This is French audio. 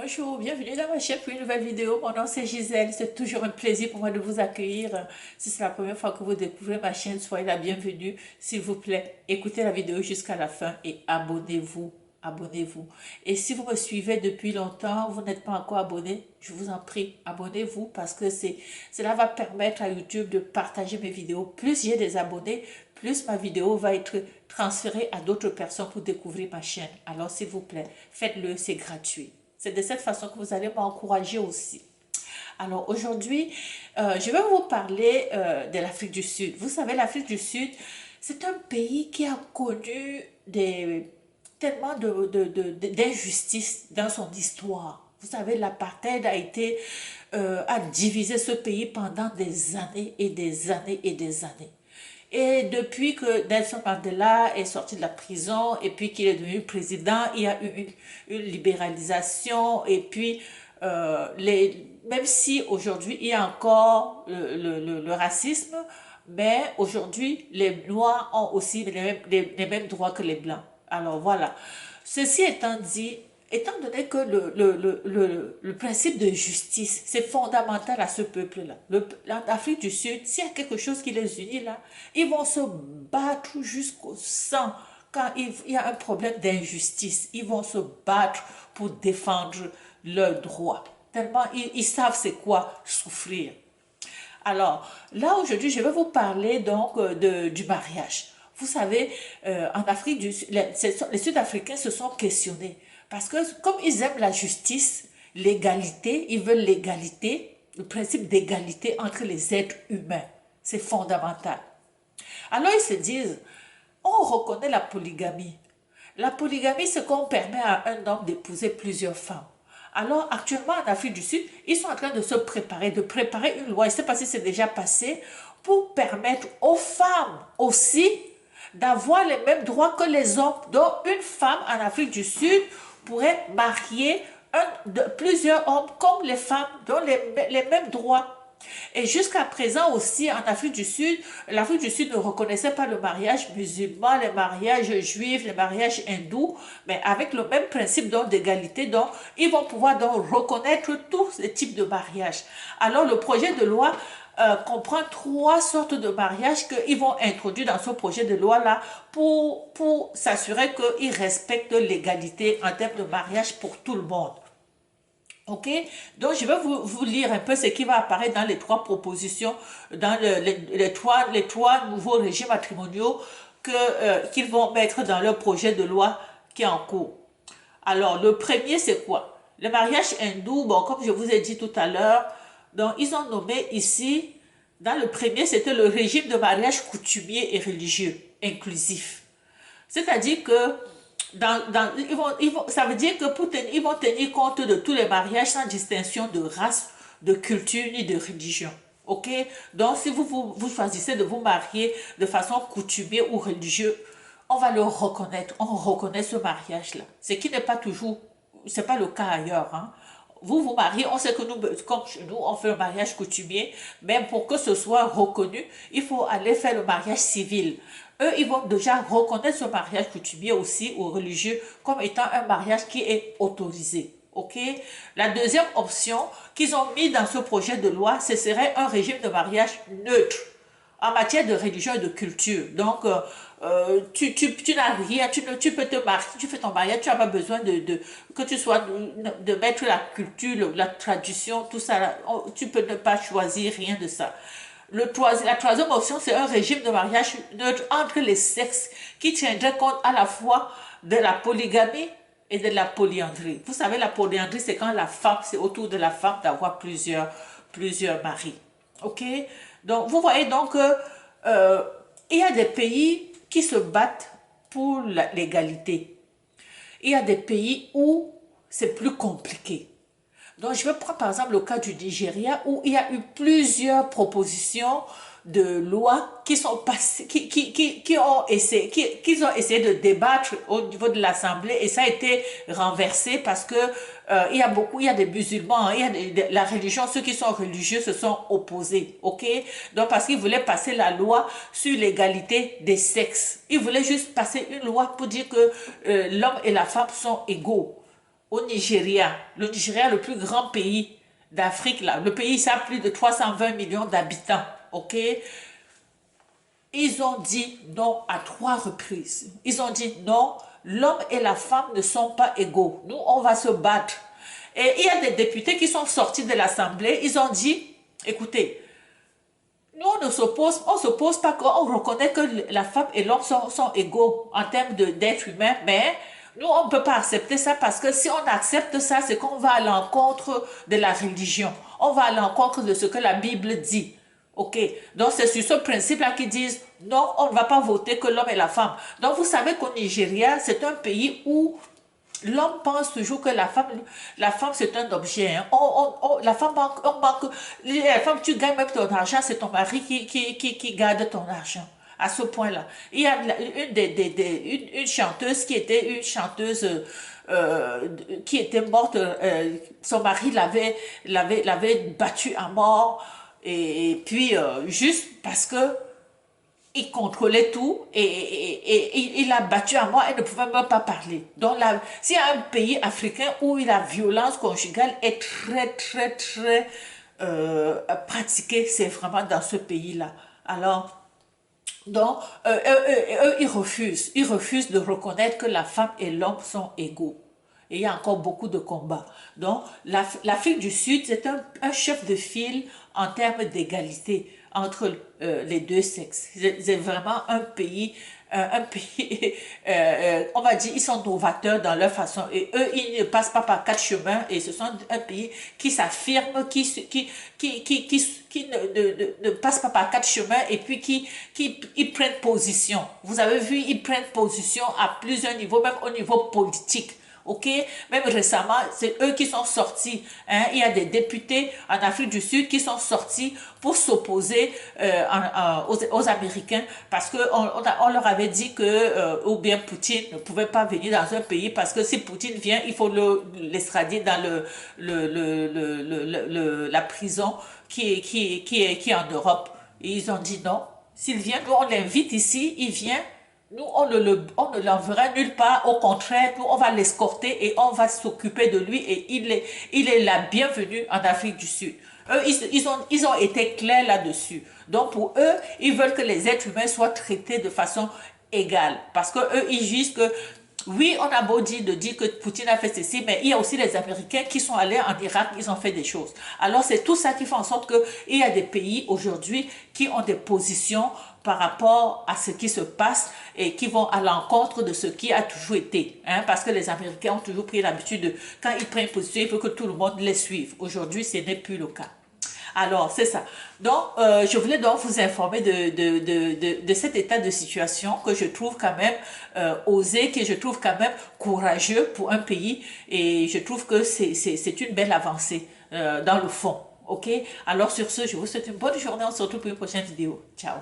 Bonjour, bienvenue dans ma chaîne pour une nouvelle vidéo. Mon nom c'est Gisèle, c'est toujours un plaisir pour moi de vous accueillir. Si c'est la première fois que vous découvrez ma chaîne, soyez la bienvenue. S'il vous plaît, écoutez la vidéo jusqu'à la fin et abonnez-vous. Abonnez-vous. Et si vous me suivez depuis longtemps, vous n'êtes pas encore abonné, je vous en prie, abonnez-vous parce que cela va permettre à YouTube de partager mes vidéos. Plus j'ai des abonnés, plus ma vidéo va être transférée à d'autres personnes pour découvrir ma chaîne. Alors s'il vous plaît, faites-le, c'est gratuit. C'est de cette façon que vous allez m'encourager aussi. Alors aujourd'hui, je vais vous parler de l'Afrique du Sud. Vous savez, l'Afrique du Sud, c'est un pays qui a connu tellement d'injustices dans son histoire. Vous savez, l'apartheid a divisé ce pays pendant des années et des années et des années. Et depuis que Nelson Mandela est sorti de la prison et puis qu'il est devenu président, il y a eu une libéralisation et puis même si aujourd'hui il y a encore le racisme, mais aujourd'hui les Noirs ont aussi les mêmes droits que les Blancs. Alors voilà. Ceci étant dit, étant donné que le principe de justice, c'est fondamental à ce peuple-là. L'Afrique du Sud, s'il y a quelque chose qui les unit là, ils vont se battre jusqu'au sang. Quand il y a un problème d'injustice, ils vont se battre pour défendre leurs droits. Tellement ils savent c'est quoi souffrir. Alors, là aujourd'hui, je vais vous parler donc du mariage. Vous savez, en Afrique du Sud, les Sud-Africains se sont questionnés parce que comme ils aiment la justice, l'égalité, ils veulent l'égalité, le principe d'égalité entre les êtres humains. C'est fondamental. Alors ils se disent, on reconnaît la polygamie. La polygamie, c'est qu'on permet à un homme d'épouser plusieurs femmes. Alors actuellement en Afrique du Sud, ils sont en train de se préparer, de préparer une loi, je ne sais pas si c'est déjà passé, pour permettre aux femmes aussi d'avoir les mêmes droits que les hommes. Donc une femme en Afrique du Sud pourrait marier plusieurs hommes comme les femmes, dont les mêmes droits. Et jusqu'à présent aussi, en Afrique du Sud, l'Afrique du Sud ne reconnaissait pas le mariage musulman, les mariages juifs, les mariages hindous, mais avec le même principe d'égalité, donc ils vont pouvoir donc reconnaître tous les types de mariages. Alors le projet de loi comprend trois sortes de mariages qu'ils vont introduire dans ce projet de loi-là pour s'assurer qu'ils respectent l'égalité en termes de mariage pour tout le monde. Ok, donc je vais vous lire un peu ce qui va apparaître dans les trois propositions, dans les trois nouveaux régimes matrimoniaux qu'ils vont mettre dans leur projet de loi qui est en cours. Alors, le premier, c'est quoi? Le mariage hindou, bon, comme je vous ai dit tout à l'heure, donc ils ont nommé ici, dans le premier, c'était le régime de mariage coutumier et religieux, inclusif. C'est-à-dire que ça veut dire que ils vont tenir compte de tous les mariages sans distinction de race, de culture ni de religion. Ok? Donc, si vous choisissez de vous marier de façon coutumière ou religieuse, on va le reconnaître. On reconnaît ce mariage-là. Ce qui n'est pas toujours, c'est pas le cas ailleurs. Hein. Vous vous mariez, on sait que nous, comme chez nous, on fait un mariage coutumier, mais pour que ce soit reconnu, il faut aller faire le mariage civil. Eux, ils vont déjà reconnaître ce mariage coutumier aussi ou religieux comme étant un mariage qui est autorisé. Ok? La deuxième option qu'ils ont mis dans ce projet de loi, ce serait un régime de mariage neutre en matière de religion et de culture. Donc, tu n'as rien, tu peux te marier, tu fais ton mariage, tu n'as pas besoin que tu sois, de mettre la culture, la tradition, tout ça, tu peux ne pas choisir rien de ça. La troisième option, c'est un régime de mariage neutre entre les sexes qui tiendrait compte à la fois de la polygamie et de la polyandrie. Vous savez, la polyandrie, c'est quand la femme, c'est autour de la femme d'avoir plusieurs maris. Ok? Donc, vous voyez donc il y a des pays qui se battent pour l'égalité. Il y a des pays où c'est plus compliqué. Donc, je vais prendre par exemple le cas du Nigeria où il y a eu plusieurs propositions de lois qui sont passées, qui ont essayé de débattre au niveau de l'Assemblée et ça a été renversé parce que il y a des musulmans, la religion, ceux qui sont religieux se sont opposés, ok? Donc parce qu'ils voulaient passer la loi sur l'égalité des sexes. Ils voulaient juste passer une loi pour dire que l'homme et la femme sont égaux. au Nigeria. Le Nigeria, le plus grand pays d'Afrique, là. Le pays, ça a plus de 320 millions d'habitants, ok? Ils ont dit non à 3 reprises. Ils ont dit non, l'homme et la femme ne sont pas égaux. Nous, on va se battre. Et il y a des députés qui sont sortis de l'Assemblée. Ils ont dit, écoutez, nous, on s'oppose pas, on reconnaît que la femme et l'homme sont égaux en termes d'être humain, mais nous, on ne peut pas accepter ça parce que si on accepte ça, c'est qu'on va à l'encontre de la religion. On va à l'encontre de ce que la Bible dit. OK. Donc, c'est sur ce principe-là qu'ils disent, non, on ne va pas voter que l'homme et la femme. Donc, vous savez qu'au Nigeria, c'est un pays où l'homme pense toujours que la femme c'est un objet. Hein. La femme la femme, tu gagnes même ton argent, c'est ton mari qui garde ton argent. À ce point-là. Il y a une chanteuse qui était une chanteuse qui était morte. Son mari l'avait battue à mort. Et puis, juste parce que il contrôlait tout et il a battu à mort, elle ne pouvait même pas parler. Donc, s'il y a un pays africain où la violence conjugale est très pratiquée, c'est vraiment dans ce pays-là. Alors, donc, ils refusent de reconnaître que la femme et l'homme sont égaux. Et il y a encore beaucoup de combats. Donc, l'Afrique du Sud, c'est un chef de file en termes d'égalité entre les deux sexes. C'est vraiment un pays on va dire, ils sont novateurs dans leur façon. Et eux, ils ne passent pas par 4 chemins. Et ce sont un pays qui s'affirme, qui ne passe pas par 4 chemins et puis ils prennent position. Vous avez vu, ils prennent position à plusieurs niveaux, même au niveau politique. OK? Même récemment, c'est eux qui sont sortis. Hein? Il y a des députés en Afrique du Sud qui sont sortis pour s'opposer aux Américains parce on leur avait dit que ou bien Poutine ne pouvait pas venir dans un pays parce que si Poutine vient, il faut l'extrader dans la prison qui est en Europe. Et ils ont dit non. S'il vient, nous on l'invite ici, il vient. Nous, on ne l'enverra nulle part. Au contraire, nous, on va l'escorter et on va s'occuper de lui et il est la bienvenue en Afrique du Sud. Eux, ils ont été clairs là-dessus. Donc, pour eux, ils veulent que les êtres humains soient traités de façon égale. Parce que eux, ils jugent que oui, on a beau dire que Poutine a fait ceci, mais il y a aussi les Américains qui sont allés en Irak, ils ont fait des choses. Alors c'est tout ça qui fait en sorte qu'il y a des pays aujourd'hui qui ont des positions par rapport à ce qui se passe et qui vont à l'encontre de ce qui a toujours été. Hein, parce que les Américains ont toujours pris l'habitude de, quand ils prennent position, il faut que tout le monde les suive. Aujourd'hui, ce n'est plus le cas. Alors, c'est ça. Donc, je voulais donc vous informer de cet état de situation que je trouve quand même osé, que je trouve quand même courageux pour un pays. Et je trouve que c'est une belle avancée dans le fond. OK? Alors, sur ce, je vous souhaite une bonne journée. On se retrouve pour une prochaine vidéo. Ciao.